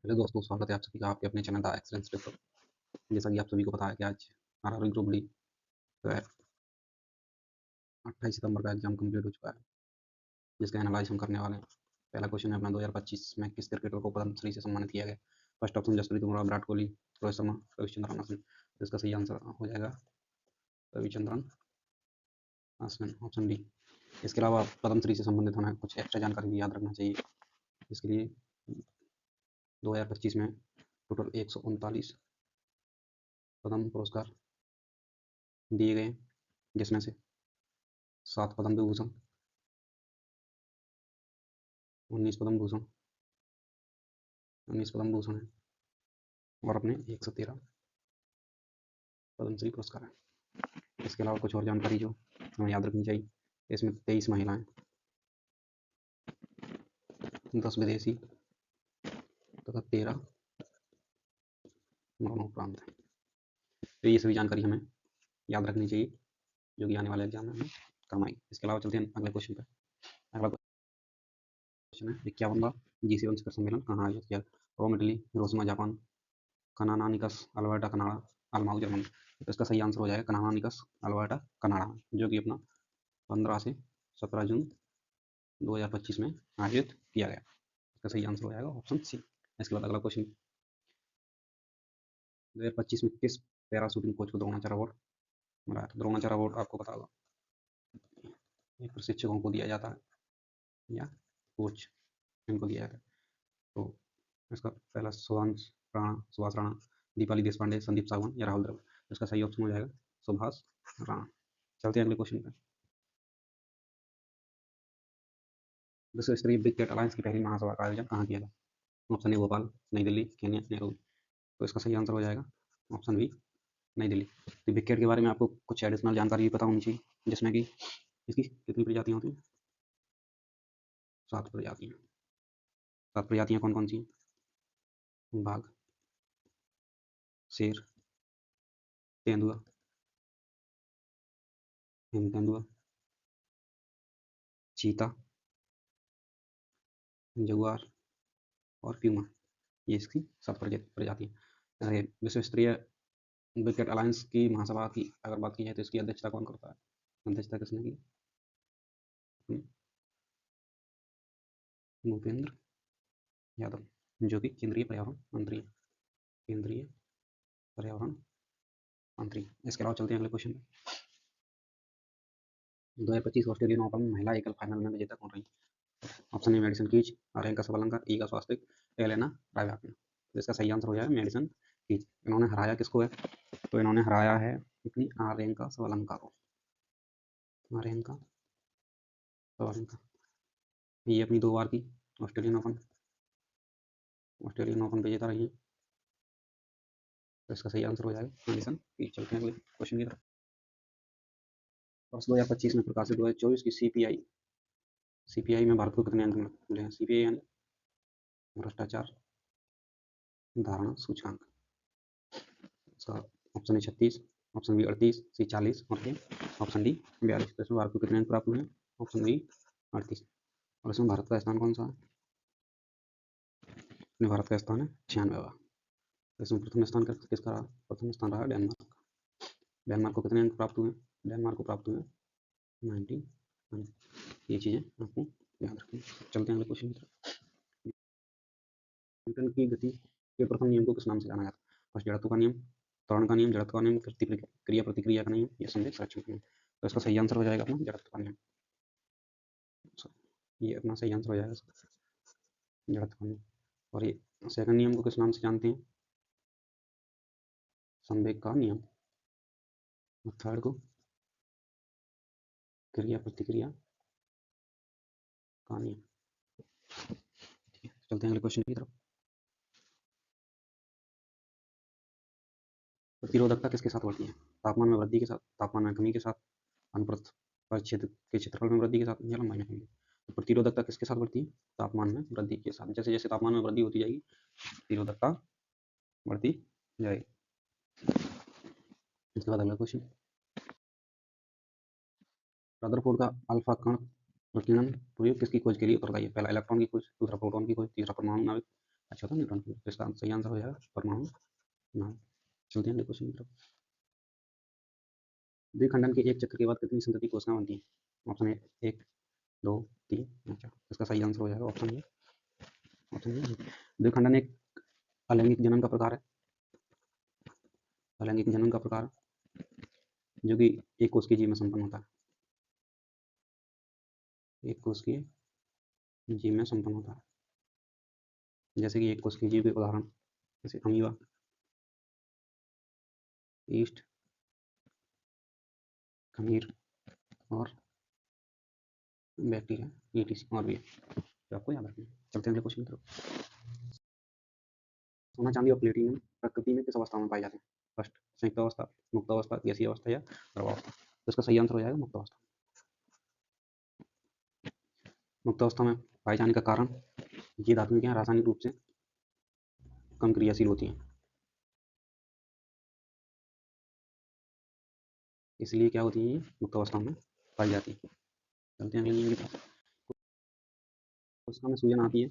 Hello दोस्तों, स्वागत है आप सभी का आपके अपने चैनल द एक्सीलेंस टिप पर। जैसा कि आप सभी को पता है कि आज आरआरबी ग्रुप डी जो है 28 सितंबर का एग्जाम कंप्लीट हो चुका है, जिसका एनालाइज हम करने वाले हैं। पहला क्वेश्चन है अपना 2025 में किस क्रिकेटर को पद्मश्री से सम्मानित किया गया। First option Jasprit Bumrah, Virat Kohli, Rohit Sharma, Ravichandran Ashwin. तो इसका सही आंसर हो जाएगा रविचंद्रन अश्विन, ऑप्शन डी। इसके अलावा पद्मश्री से संबंधित हमें कुछ एक्स्ट्रा जानकारी भी याद रखना चाहिए। इसके लिए 2025 में टोटल 139 पद्म पुरस्कार दिए गए, जिसमें से 7 पद्म विभूषण, 19 पद्म भूषण 19 पद्म भूषण है और अपने 113 पद्मश्री पुरस्कार है। इसके अलावा कुछ और जानकारी जो हमें याद रखनी चाहिए, इसमें 23 महिलाएं, 10 विदेशी तथा 13 मरणोपरांत हैं। तो ये सभी जानकारी हमें याद रखनी चाहिए, जो कि आने वाले एग्जाम में हमें काम आएगी। इसके अलावा चलते हैं अगले क्वेश्चन पर। अगला क्वेश्चन है 51वां G7 शिखर सम्मेलन कहाँ आयोजित किया। Rome Italy, Hiroshima Japan, Kananaskis Alberta Canada, Elmau Germany. तो इसका सही आंसर हो जाएगा कनानानिकस अल्बर्टा कनाडा, जो कि अपना 15 से 17 जून 2025 में आयोजित किया गया। इसका सही आंसर हो जाएगा ऑप्शन सी। इसके बाद अगला क्वेश्चन, 2025 में किस पैरा शूटिंग कोच को द्रोणाचार्य अवार्ड मिला है। तो द्रोणाचार्य अवार्ड आपको पता होगा, ये प्रशिक्षकों को दिया जाता है या कोच इनको दिया जाता है। तो इसका पहला सुभाष राणा, दीपाली देशपांडे, संदीप सावंत या राहुल द्रविड़। इसका सही ऑप्शन हो जाएगा सुभाष राणा। चलते हैं अगले क्वेश्चन पे। विश्व स्तरीय बिग कैट अलायंस की पहली महासभा का आयोजन कहाँ किया गया। ऑप्शन ए भोपाल, नई दिल्ली, केन्या, नैरोबी। तो इसका सही आंसर हो जाएगा ऑप्शन बी, नई दिल्ली। तो बिग कैट के बारे में आपको कुछ एडिशनल जानकारी भी पता होनी चाहिए, जिसमें कि इसकी कितनी प्रजातियाँ होती हैं, 7 प्रजातियाँ। 7 प्रजातियाँ कौन कौन सी हैं, बाघ, शेर, तेंदुआ, हिम तेंदुआ, चीता, जगुआर और प्यूमा। ये इसकी 7 प्रजातियाँ। विश्व स्तरीय विकेट अलायंस की महासभा की अगर बात की जाए तो इसकी अध्यक्षता कौन करता है। अध्यक्षता किसने की, भूपेंद्र यादव, जो कि केंद्रीय पर्यावरण मंत्री हैं। केंद्रीय पर्यावरण मंत्री। इसके अलावा चलते हैं अगले क्वेश्चन में। 2025 ऑस्ट्रेलियन ओपन महिला एकल फाइनल में विजेता कौन रही। Option A Madison Keys, Aryna Sabalenka, Iga Swiatek, Elena Rybakina. तो इसका सही आंसर हो जाएगा मेडिसन कीज। इन्होंने हराया किसको है, तो इन्होंने हराया है अपनी रेंका सबलंका को। रेंका सबलंका, ये अपनी 2 बार की ऑस्ट्रेलियन ओपन विजेता रही है। तो इसका सही आंसर हो जाएगा मेडिसन कीज। चलते हैं अगले क्वेश्चन की तरफ। वर्ष 2025 में प्रकाशित 2024 की सीपीआई में भारत को कितने अंक मिले हैं। सीपीआई यानी भ्रष्टाचार धारणा सूचकांक। इसका ऑप्शन ए 36, ऑप्शन बी 38, सी 40 और डी ऑप्शन डी 42। तो इसमें भारत को कितने अंक प्राप्त हुए हैं, ऑप्शन बी 38। और इसमें भारत का स्थान कौन सा है, भारत का स्थान है 96वां। इसमें प्रथम स्थान किसका रहा, प्रथम स्थान रहा डेनमार्क। डेनमार्क को कितने अंक प्राप्त हुए, डेनमार्क को प्राप्त हुए 91। ये चीज़ें आपको याद रखनी। चलते हैं अगले क्वेश्चन की तरफ। न्यूटन की गति के प्रथम नियम को किस नाम से जाना जाता है। फर्स्ट जड़त्व का नियम, त्वरण का नियम, जड़त्व का नियम, क्रिया प्रतिक्रिया का नियम या संवेग संरक्षण का नियम। तो इसका सही आंसर हो जाएगा अपना जड़त्व का नियम। ये अपना सही आंसर हो जाएगा जड़त्व का नियम। और ये सेकंड नियम को किस नाम से जानते हैं, संवेग का नियम। और थर्ड को क्रिया प्रतिक्रिया का नियम। चलते हैं अगले क्वेश्चन की तरफ। प्रतिरोधकता किसके साथ बढ़ती है, तापमान में वृद्धि के साथ, तापमान में कमी के साथ, अनुप्रस्थ परिक्षेत्र के क्षेत्रफल में वृद्धि के साथ या लंबाई में कमी। तो प्रतिरोधकता किसके साथ बढ़ती है, तापमान में वृद्धि के साथ। जैसे जैसे तापमान में वृद्धि होती जाएगी प्रतिरोधकता बढ़ती जाएगी। इसके बाद अगला क्वेश्चन, रदरफोर्ड का अल्फा कण प्रकीर्णन प्रयोग किसकी खोज के लिए उत्तरदायी है। पहला इलेक्ट्रॉन की खोज, दूसरा प्रोटॉन की खोज, तीसरा परमाणु नाभिक अच्छा होता है न्यूट्रॉन फ्यूज, तो इसका सही आंसर हो जाएगा परमाणु नाम। चलते हैं अगले क्वेश्चन की तरफ। द्विखंडन के एक चक्र के बाद कितनी संतति कोशिकाएं बनती हैं? Option A 1 2 3। अच्छा, इसका सही आंसर हो जाएगा ऑप्शन ए। ऑप्शन ए द्विखंडन एक अलैंगिक जनन का प्रकार है, अलैंगिक जनन का प्रकार जो कि एक कोशिकीय जीव में संपन्न होता है, एक कोशिकीय जीव में संपन्न होता है। जैसे कि एक कोशिकीय जीव के उदाहरण जैसे अमीबा, ईस्ट, खमीर और बैक्टीरिया, ईटीसी और भी है, तो आपको याद रखना है। चलते हैं अगले क्वेश्चन की तरफ। सोना, चांदी और प्लेटिनम प्रकृति में किस अवस्था में पाए जाते हैं? फर्स्ट, संयुक्त अवस्था, मुक्त अवस्था, गैसीय अवस्था या द्रवावस्था। तो इसका सही आंसर हो जाएगा मुक्त अवस्था। मुक्त अवस्था में पाए जाने का कारण ये धातुएं क्या रासायनिक रूप से कम क्रियाशील होती हैं, इसलिए क्या होती है मुक्त अवस्था में पाई जाती है। चलते हैं अगले नियम की तरफ। कोशिका में सूजन आती है,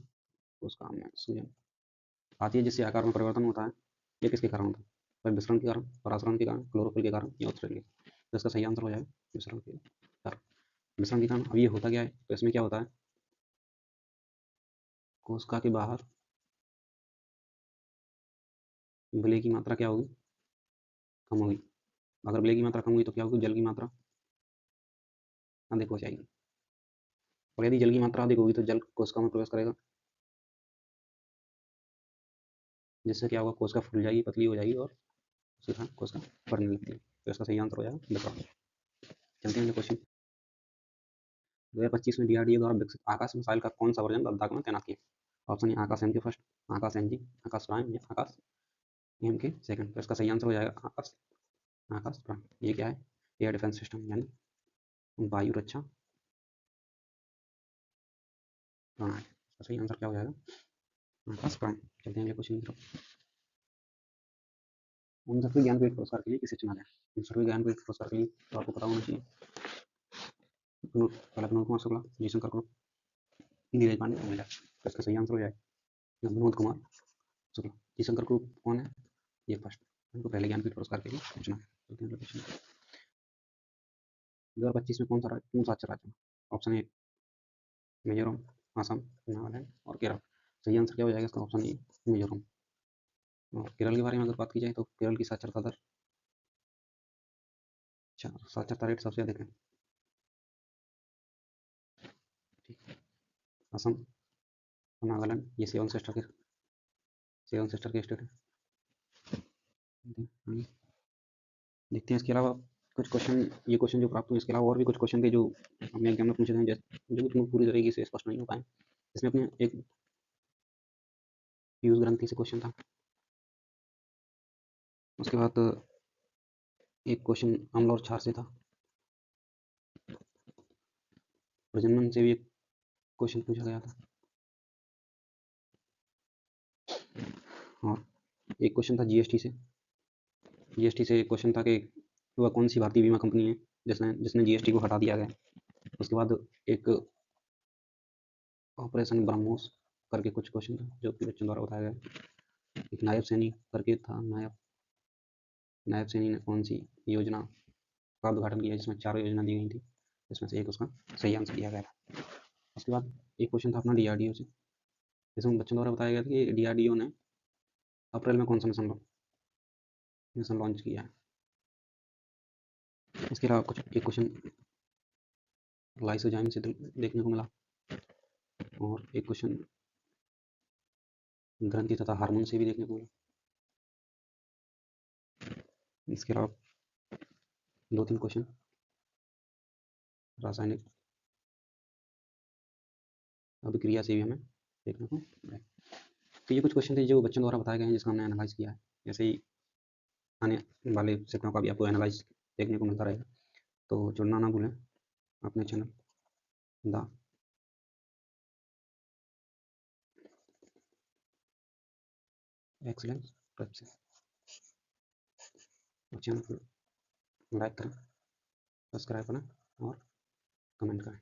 कोशिका में सूजन आती है जिससे आकार में परिवर्तन होता है, ये किसके कारण होता है? पर विसरण के कारण, परासरण के कारण, क्लोरोफिल के कारण या उत्सर्जन के कारण। तो इसका सही आंसर हो जाएगा विसरण के कारण। विसरण के कारण अब ये होता क्या है, तो इसमें क्या होता है, कोशिका के बाहर विलय की मात्रा क्या होगी, कम होगी। अगर विलय की मात्रा कम हुई तो क्या होगी, जल की मात्रा अधिक हो जाएगी, और यदि जल की मात्रा अधिक होगी तो जल कोशिका में प्रवेश करेगा, जिससे क्या होगा, कोशिका फूल जाएगी, पतली हो जाएगी और उसके कारण कोशिका बढ़ने लगती है। तो इसका सही आंसर हो जाएगा विसरण। चलते हैं क्वेश्चन। 2025 में डीआरडीओ द्वारा विकसित आकाश मिसाइल का कौन सा वर्जन लद्दाख में तैनात किया? ऑप्शन ए आकाश एम के फर्स्ट, आकाश एन जी, आकाश प्राइम या आकाश एम के सेकंड। तो इसका सही आंसर हो जाएगा आकाश, आकाश प्राइम। ये क्या है, एयर डिफेंस सिस्टम यानी वायु रक्षा प्रणाली। इसका सही आंसर क्या हो जाएगा, आकाश प्राइम। चलते हैं अगले क्वेश्चन की तरफ। 69वें ज्ञानपीठ पुरस्कार के लिए किसे चुना गया? 69वें ज्ञानपीठ पुरस्कार के लिए तो आपको पता होना चाहिए, पहला विनोद कुमार शुक्ला, जी शंकर कपूर, नीरज पांडे और मिला। तो इसका सही आंसर हो जाएगा विनोद कुमार शुक्ला। जी शंकर कपूर कौन है, ये फर्स्ट, उनको पहले ज्ञानपीठ पुरस्कार के लिए चुना। चलते हैं अगले क्वेश्चन। 2025 में कौन सा अक्षर राज्य? ऑप्शन ए मिजोरम, असम, नागालैंड और केरल। सही आंसर क्या हो जाएगा इसका, ऑप्शन ए मिजोरम। और केरल के बारे में अगर बात की जाए तो केरल की साक्षरता दर, अच्छा साक्षरता रेट सबसे अधिक है। ठीक, असम, नागालैंड ये सेवन सिस्टर के स्टेट है। देखते हैं इसके अलावा कुछ क्वेश्चन, ये क्वेश्चन जो प्राप्त हुए इसके अलावा और भी कुछ क्वेश्चन थे जो हमने एग्जाम में पूछे थे, जो कि पूरी तरीके से स्पष्ट नहीं हो पाए। इसमें अपने एक पीयूष ग्रंथि से क्वेश्चन था, उसके बाद एक क्वेश्चन अम्ल और क्षार से था, प्रजनन से भी एक क्वेश्चन पूछा गया था, और एक क्वेश्चन था जीएसटी से। जीएसटी से एक क्वेश्चन था कि वह कौन सी भारतीय बीमा कंपनी है जिसने जिसने जीएसटी को हटा दिया गया। उसके बाद एक ऑपरेशन ब्रह्मोस करके कुछ क्वेश्चन था जो कि बच्चों द्वारा बताया गया। एक नायब सैनी करके था, नायब सैनी ने कौन सी योजना का उद्घाटन किया जिसमें 4 योजना दी गई थी, इसमें से एक उसका सही आंसर दिया गया था। उसके बाद एक क्वेश्चन था अपना डीआरडीओ से, जिसमें बच्चों द्वारा बताया गया था कि डीआरडीओ ने अप्रैल में कौन सा मिशन लॉन्च किया है। इसके अलावा कुछ एक क्वेश्चन लाइसोजाइम से देखने को मिला, और एक क्वेश्चन ग्रंथि तथा हार्मोन से भी देखने को मिला। इसके अलावा 2-3 क्वेश्चन रासायनिक अभिक्रिया से भी हमें देखने को मिला। तो ये कुछ क्वेश्चन थे जो बच्चों द्वारा बताए गए हैं, जिसका हमने एनालाइज किया है। ऐसे ही आने वाले सेक्टरों का भी आपको एनालाइज देखने को मिलता रहेगा, तो जुड़ना ना भूलें अपने चैनल द एक्सीलेंस क्लब से, और चैनल को लाइक करें, सब्सक्राइब करें और कमेंट करें।